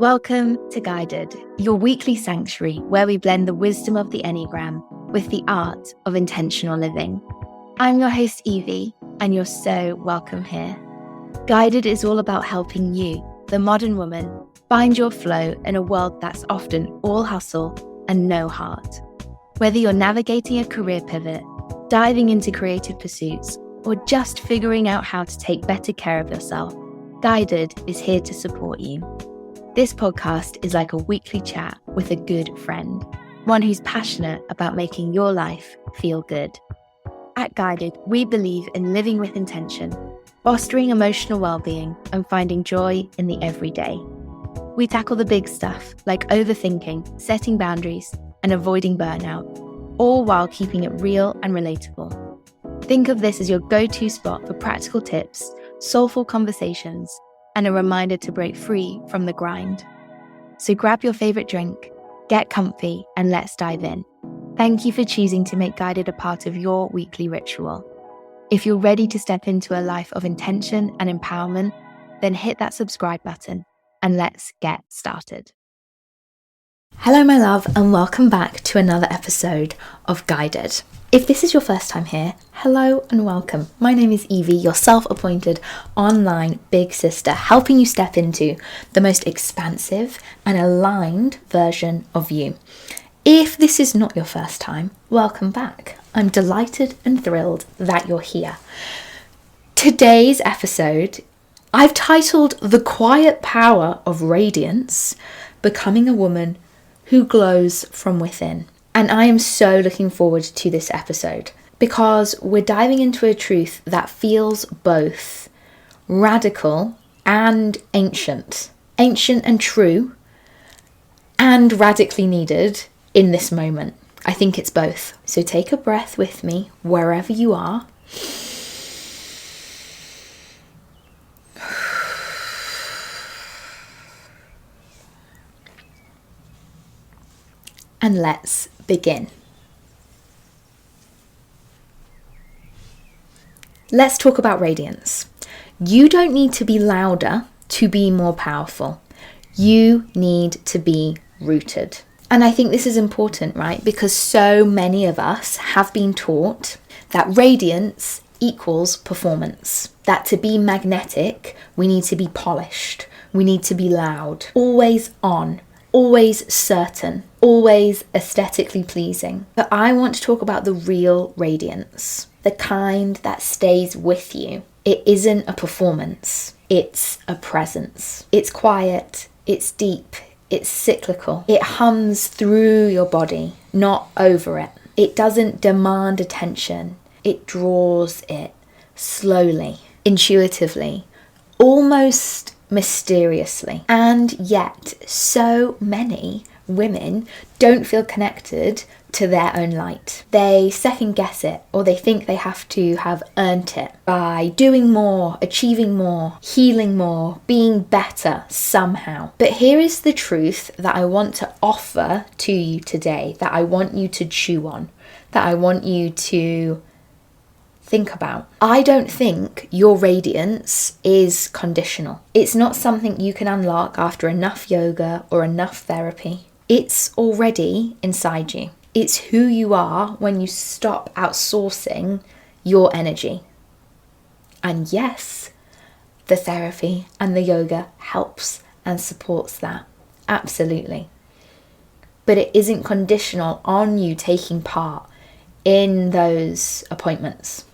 Welcome to Guided, your weekly sanctuary where we blend the wisdom of the Enneagram with the art of intentional living. I'm your host Evie, and you're so welcome here. Guided is all about helping you, the modern woman, find your flow in a world that's often all hustle and no heart. Whether you're navigating a career pivot, diving into creative pursuits, or just figuring out how to take better care of yourself, Guided is here to support you. This podcast is like a weekly chat with a good friend, one who's passionate about making your life feel good. At Guided, we believe in living with intention, fostering emotional well-being, and finding joy in the everyday. We tackle the big stuff like overthinking, setting boundaries, and avoiding burnout, all while keeping it real and relatable. Think of this as your go-to spot for practical tips, soulful conversations, and a reminder to break free from the grind. So grab your favorite drink, get comfy, and let's dive in. Thank you for choosing to make Guided a part of your weekly ritual. If you're ready to step into a life of intention and empowerment, then hit that subscribe button and let's get started. Hello, my love, and welcome back to another episode of Guided. If this is your first time here, hello and welcome. My name is Evie, your self-appointed online big sister, helping you step into the most expansive and aligned version of you. If this is not your first time, welcome back. I'm delighted and thrilled that you're here. Today's episode, I've titled The Quiet Power of Radiance, Becoming a Woman Who Glows from Within. And I am so looking forward to this episode because we're diving into a truth that feels both radical and ancient and true, and radically needed in this moment. I think it's both. So take a breath with me wherever you are. And let's begin. Let's talk about radiance. You don't need to be louder to be more powerful. You need to be rooted. And I think this is important, right? Because so many of us have been taught that radiance equals performance. That to be magnetic, we need to be polished. We need to be loud, always on, always certain, always aesthetically pleasing. But I want to talk about the real radiance, the kind that stays with you. It isn't a performance, it's a presence. It's quiet, it's deep, it's cyclical. It hums through your body, not over it. It doesn't demand attention, it draws it slowly, intuitively, almost mysteriously. And yet so many women don't feel connected to their own light. They second guess it, or they think they have to have earned it by doing more, achieving more, healing more, being better somehow. But here is the truth that I want to offer to you today, that I want you to chew on, that I want you to think about. I don't think your radiance is conditional. It's not something you can unlock after enough yoga or enough therapy. It's already inside you. It's who you are when you stop outsourcing your energy. And yes, the therapy and the yoga helps and supports that. Absolutely. But it isn't conditional on you taking part in those appointments,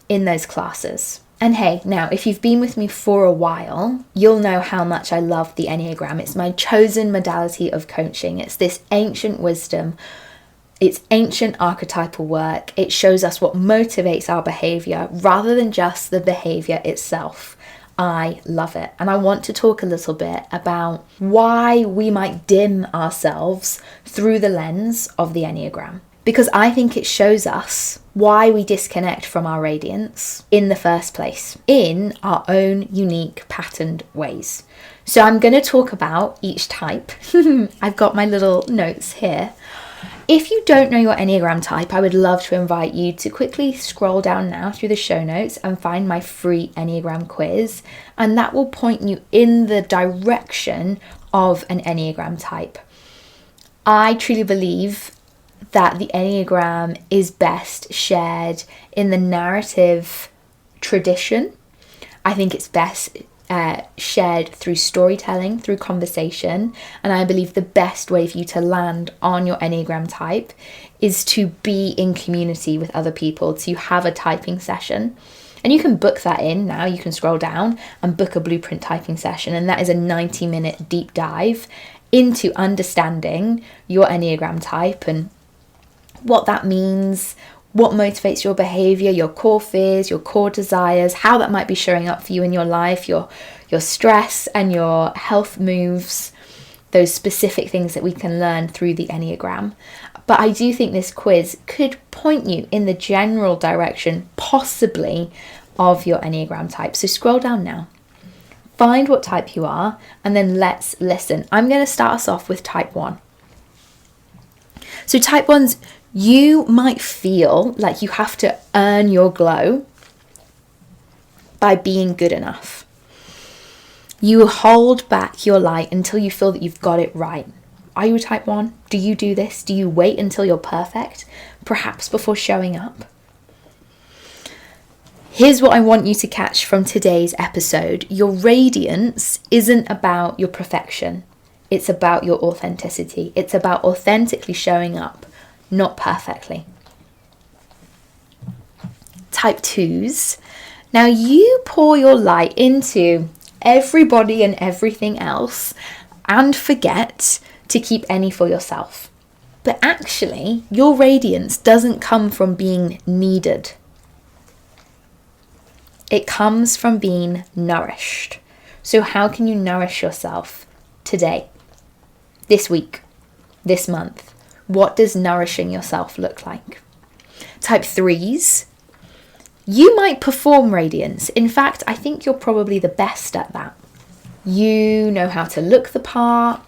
in those classes. And hey, now, if you've been with me for a while, you'll know how much I love the Enneagram. It's my chosen modality of coaching. It's this ancient wisdom. It's ancient archetypal work. It shows us what motivates our behavior rather than just the behavior itself. I love it. And I want to talk a little bit about why we might dim ourselves through the lens of the Enneagram. Because I think it shows us why we disconnect from our radiance in the first place, in our own unique patterned ways. So I'm going to talk about each type. I've got my little notes here. If you don't know your Enneagram type, I would love to invite you to quickly scroll down now through the show notes and find my free Enneagram quiz. And that will point you in the direction of an Enneagram type. I truly believe that the Enneagram is best shared in the narrative tradition. I think it's best shared through storytelling, through conversation, and I believe the best way for you to land on your Enneagram type is to be in community with other people, to have a typing session. And you can book that in now. You can scroll down and book a blueprint typing session, and that is a 90-minute deep dive into understanding your Enneagram type and what that means, what motivates your behavior, your core fears, your core desires, how that might be showing up for you in your life, your stress and your health moves, those specific things that we can learn through the Enneagram. But I do think this quiz could point you in the general direction, possibly, of your Enneagram type. So scroll down now, find what type you are, and then let's listen. I'm going to start us off with type 1. So type 1's, you might feel like you have to earn your glow by being good enough. You hold back your light until you feel that you've got it right. Are you a type 1? Do you do this? Do you wait until you're perfect, perhaps before showing up? Here's what I want you to catch from today's episode. Your radiance isn't about your perfection. It's about your authenticity. It's about authentically showing up, not perfectly. Type 2s. Now you pour your light into everybody and everything else and forget to keep any for yourself. But actually, your radiance doesn't come from being needed. It comes from being nourished. So how can you nourish yourself today, this week, this month? What does nourishing yourself look like? Type 3s, you might perform radiance. In fact, I think you're probably the best at that. You know how to look the part.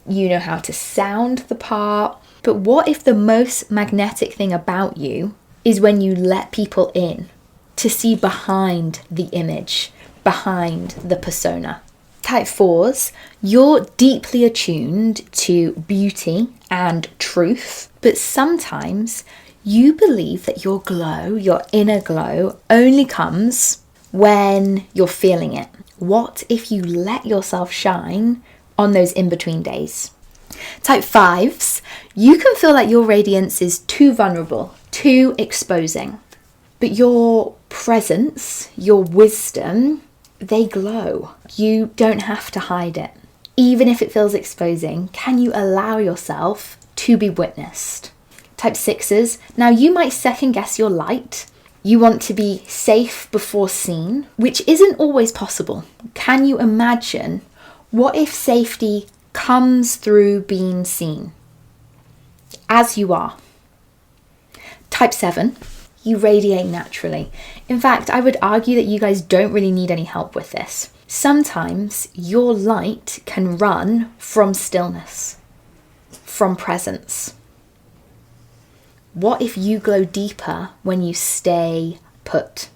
You know how to sound the part. But what if the most magnetic thing about you is when you let people in to see behind the image, behind the persona? Type 4s, you're deeply attuned to beauty and truth, but sometimes you believe that your glow, your inner glow, only comes when you're feeling it. What if you let yourself shine on those in-between days? Type 5s, you can feel like your radiance is too vulnerable, too exposing, but your presence, your wisdom, they glow. You don't have to hide it. Even if it feels exposing, can you allow yourself to be witnessed? Type 6s, now you might second guess your light. You want to be safe before seen, which isn't always possible. Can you imagine what if safety comes through being seen as you are? Type 7, you radiate naturally. In fact, I would argue that you guys don't really need any help with this. Sometimes your light can run from stillness, from presence. What if you glow deeper when you stay put?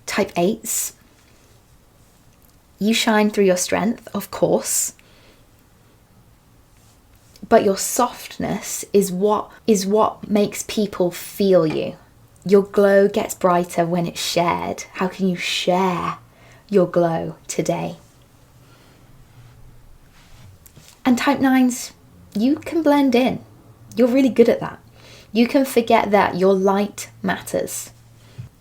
Type 8s, you shine through your strength, of course, but your softness is what makes people feel you. Your glow gets brighter when it's shared. How can you share your glow today? And type 9s, you can blend in. You're really good at that. You can forget that your light matters.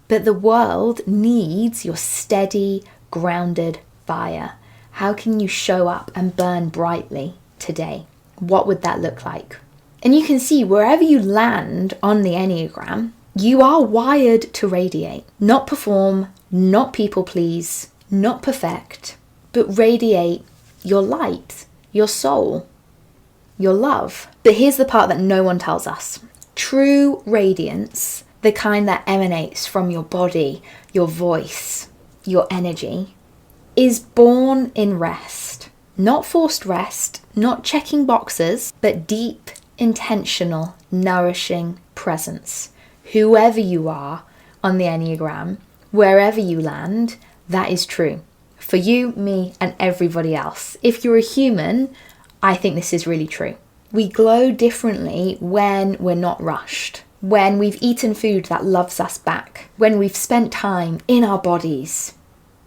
But the world needs your steady, grounded fire. How can you show up and burn brightly today? What would that look like? And you can see wherever you land on the Enneagram, you are wired to radiate. Not perform, not people please, not perfect, but radiate your light, your soul, your love. But here's the part that no one tells us. True radiance, the kind that emanates from your body, your voice, your energy, is born in rest. Not forced rest, not checking boxes, but deep, intentional, nourishing presence. Whoever you are on the Enneagram, wherever you land, that is true for you, me, and everybody else. If you're a human, I think this is really true. We glow differently when we're not rushed, when we've eaten food that loves us back, when we've spent time in our bodies,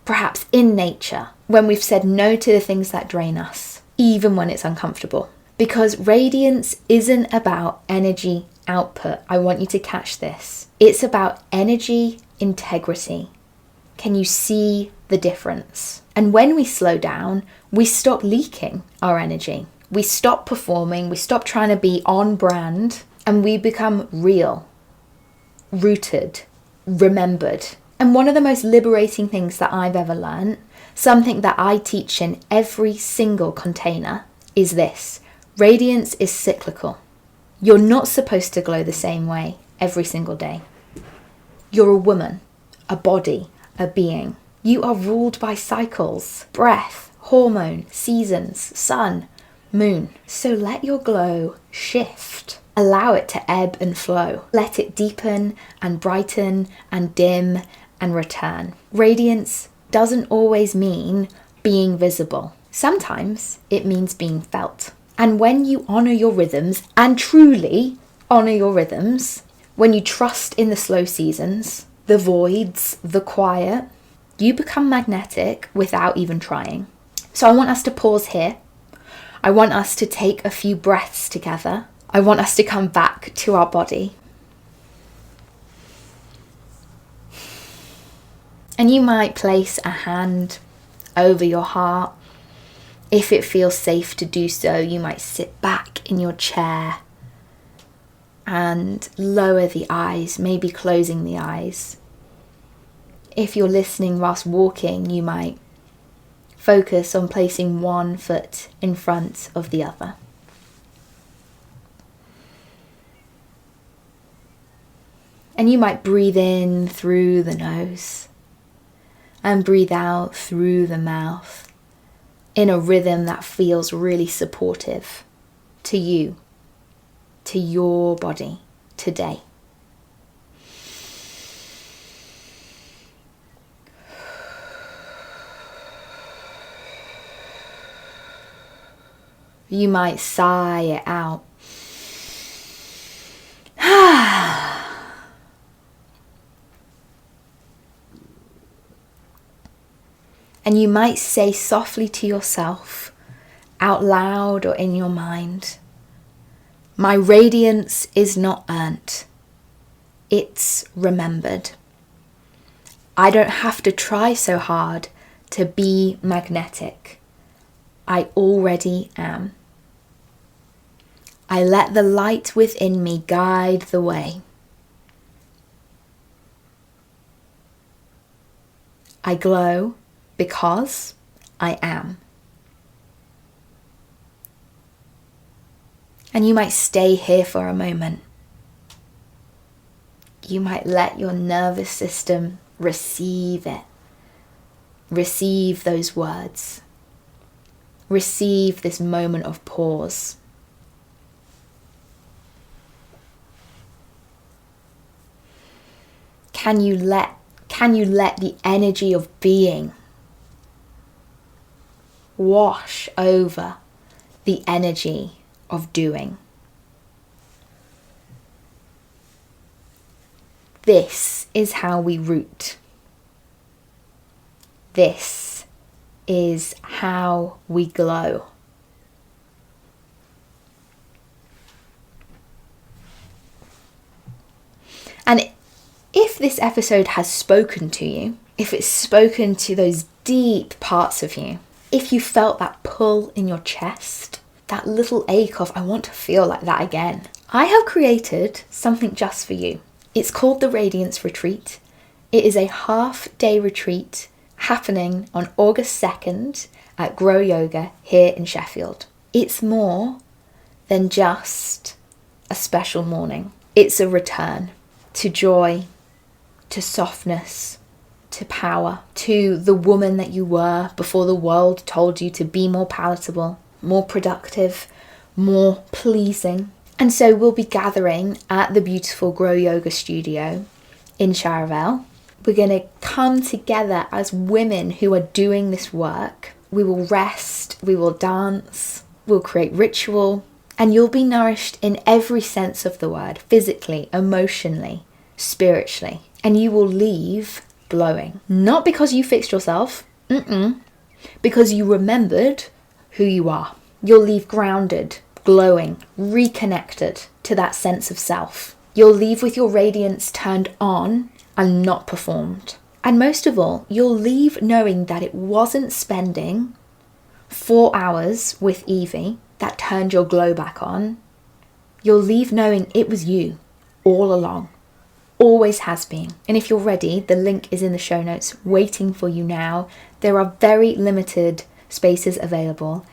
perhaps in nature, when we've said no to the things that drain us, even when it's uncomfortable. Because radiance isn't about energy output. I want you to catch this. It's about energy integrity. Can you see the difference? And when we slow down, we stop leaking our energy. We stop performing, we stop trying to be on brand, and we become real, rooted, remembered. And one of the most liberating things that I've ever learned, something that I teach in every single container, is this: radiance is cyclical. You're not supposed to glow the same way every single day. You're a woman, a body, a being. You are ruled by cycles, breath, hormone, seasons, sun, moon. So let your glow shift. Allow it to ebb and flow. Let it deepen and brighten and dim and return. Radiance doesn't always mean being visible. Sometimes it means being felt. And when you honor your rhythms, and truly honor your rhythms, when you trust in the slow seasons, the voids, the quiet, you become magnetic without even trying. So I want us to pause here. I want us to take a few breaths together. I want us to come back to our body. And you might place a hand over your heart. If it feels safe to do so, you might sit back in your chair and lower the eyes, maybe closing the eyes. If you're listening whilst walking, you might focus on placing one foot in front of the other. And you might breathe in through the nose and breathe out through the mouth in a rhythm that feels really supportive to you, to your body today. You might sigh it out. And you might say softly to yourself, out loud or in your mind, my radiance is not earned. It's remembered. I don't have to try so hard to be magnetic. I already am. I let the light within me guide the way. I glow because I am. And you might stay here for a moment. You might let your nervous system receive it. Receive those words. Receive this moment of pause. Can you let the energy of being wash over the energy of doing? This is how we root. This is how we glow. And if this episode has spoken to you, if it's spoken to those deep parts of you, if you felt that pull in your chest, that little ache of, I want to feel like that again, I have created something just for you. It's called the Radiance Retreat. It is a half-day retreat happening on August 2nd at Grow Yoga here in Sheffield. It's more than just a special morning. It's a return to joy, to softness, to power, to the woman that you were before the world told you to be more palatable, more productive, more pleasing. And so we'll be gathering at the beautiful Grow Yoga studio in Sharavel. We're going to come together as women who are doing this work. We will rest, we will dance, we'll create ritual, and you'll be nourished in every sense of the word, physically, emotionally, spiritually. And you will leave glowing. Not because you fixed yourself, because you remembered who you are. You'll leave grounded, glowing, reconnected to that sense of self. You'll leave with your radiance turned on and not performed. And most of all, you'll leave knowing that it wasn't spending 4 hours with Evie that turned your glow back on. You'll leave knowing it was you all along, always has been. And if you're ready, the link is in the show notes waiting for you now. There are very limited spaces available,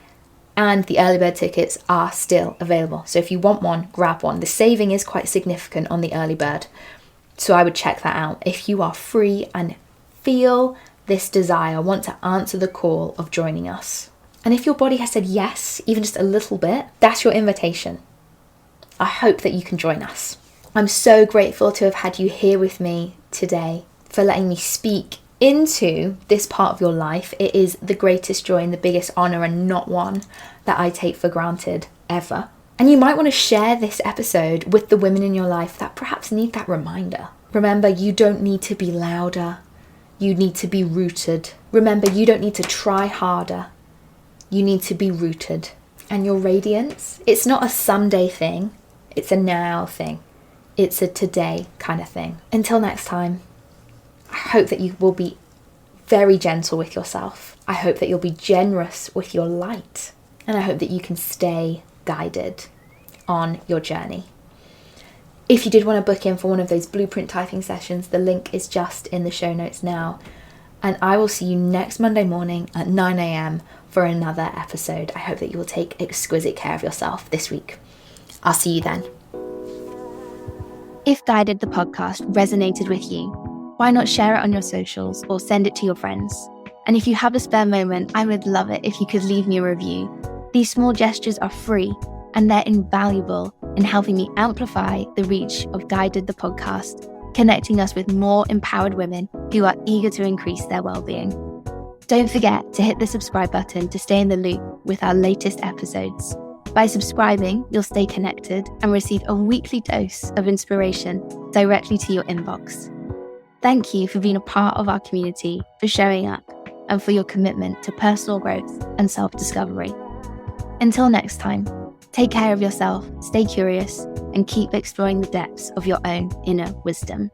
and the early bird tickets are still available. So if you want one, grab one. The saving is quite significant on the early bird, so I would check that out. If you are free and feel this desire, want to answer the call of joining us. And if your body has said yes, even just a little bit, that's your invitation. I hope that you can join us. I'm so grateful to have had you here with me today, for letting me speak into this part of your life. It is the greatest joy and the biggest honor, and not one that I take for granted ever. And you might want to share this episode with the women in your life that perhaps need that reminder. Remember, you don't need to be louder. You need to be rooted. Remember, you don't need to try harder. You need to be rooted. And your radiance, it's not a someday thing. It's a now thing. It's a today kind of thing. Until next time, I hope that you will be very gentle with yourself. I hope that you'll be generous with your light. And I hope that you can stay guided on your journey. If you did want to book in for one of those blueprint typing sessions, the link is just in the show notes now. And I will see you next Monday morning at 9 a.m. for another episode. I hope that you will take exquisite care of yourself this week. I'll see you then. If Guided the podcast resonated with you, why not share it on your socials or send it to your friends? And if you have a spare moment, I would love it if you could leave me a review. These small gestures are free and they're invaluable in helping me amplify the reach of Guided the podcast, connecting us with more empowered women who are eager to increase their well-being. Don't forget to hit the subscribe button to stay in the loop with our latest episodes. By subscribing, you'll stay connected and receive a weekly dose of inspiration directly to your inbox. Thank you for being a part of our community, for showing up, and for your commitment to personal growth and self-discovery. Until next time, take care of yourself, stay curious, and keep exploring the depths of your own inner wisdom.